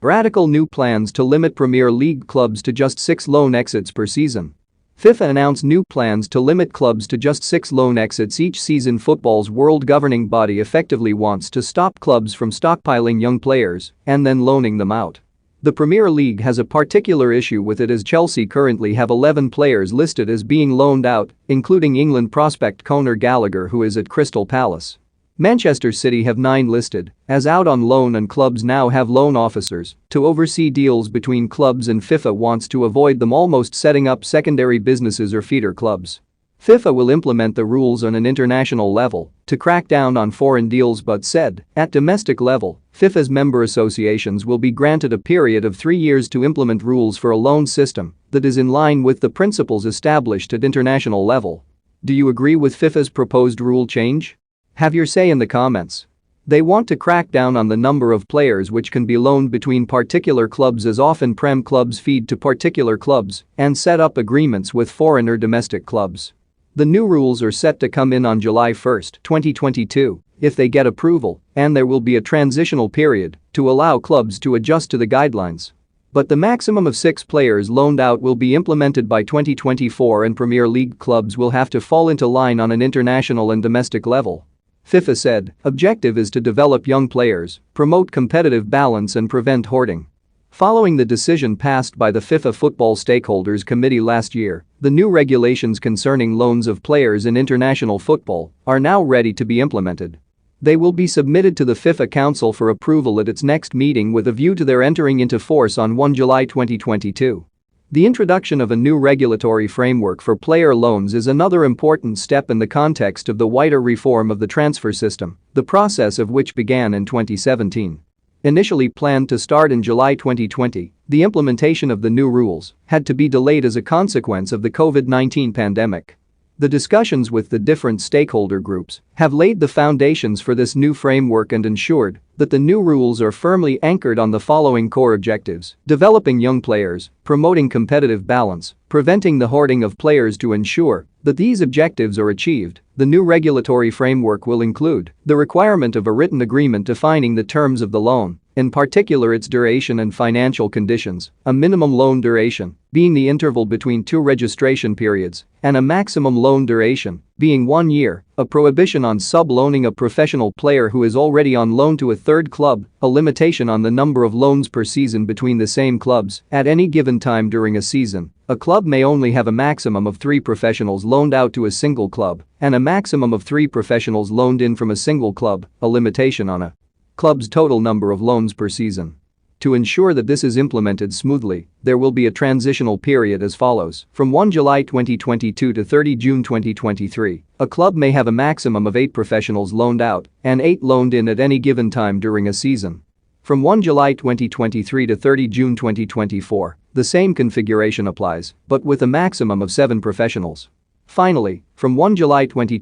Radical new plans to limit Premier League clubs to just 6 loan exits per season. FIFA announced new plans to limit clubs to just 6 loan exits each season. Football's world governing body effectively wants to stop clubs from stockpiling young players and then loaning them out. The Premier League has a particular issue with it, as Chelsea currently have 11 players listed as being loaned out, including England prospect Conor Gallagher, who is at Crystal Palace. Manchester City have 9 listed as out on loan, and clubs now have loan officers to oversee deals between clubs, and FIFA wants to avoid them almost setting up secondary businesses or feeder clubs. FIFA will implement the rules on an international level to crack down on foreign deals, but said, at domestic level, FIFA's member associations will be granted a period of 3 years to implement rules for a loan system that is in line with the principles established at international level. Do you agree with FIFA's proposed rule change? Have your say in the comments. They want to crack down on the number of players which can be loaned between particular clubs, as often Prem clubs feed to particular clubs, and set up agreements with foreign or domestic clubs. The new rules are set to come in on July 1, 2022, if they get approval, and there will be a transitional period to allow clubs to adjust to the guidelines. But the maximum of 6 players loaned out will be implemented by 2024, and Premier League clubs will have to fall into line on an international and domestic level. FIFA said, objective is to develop young players, promote competitive balance and prevent hoarding. Following the decision passed by the FIFA Football Stakeholders Committee last year, the new regulations concerning loans of players in international football are now ready to be implemented. They will be submitted to the FIFA Council for approval at its next meeting, with a view to their entering into force on 1 July 2022. The introduction of a new regulatory framework for player loans is another important step in the context of the wider reform of the transfer system, the process of which began in 2017. Initially planned to start in July 2020, the implementation of the new rules had to be delayed as a consequence of the COVID-19 pandemic. The discussions with the different stakeholder groups have laid the foundations for this new framework and ensured that the new rules are firmly anchored on the following core objectives: developing young players, promoting competitive balance, preventing the hoarding of players. To ensure that these objectives are achieved, the new regulatory framework will include the requirement of a written agreement defining the terms of the loan, in particular its duration and financial conditions, a minimum loan duration being the interval between 2 registration periods, and a maximum loan duration being 1 year, a prohibition on sub-loaning a professional player who is already on loan to a third club, a limitation on the number of loans per season between the same clubs at any given time during a season. A club may only have a maximum of 3 professionals loaned out to a single club, and a maximum of 3 professionals loaned in from a single club, a limitation on a club's total number of loans per season. To ensure that this is implemented smoothly, there will be a transitional period as follows. From 1 July 2022 to 30 June 2023, a club may have a maximum of 8 professionals loaned out and 8 loaned in at any given time during a season. From 1 July 2023 to 30 June 2024, the same configuration applies, but with a maximum of 7 professionals. Finally, from 1 July 2020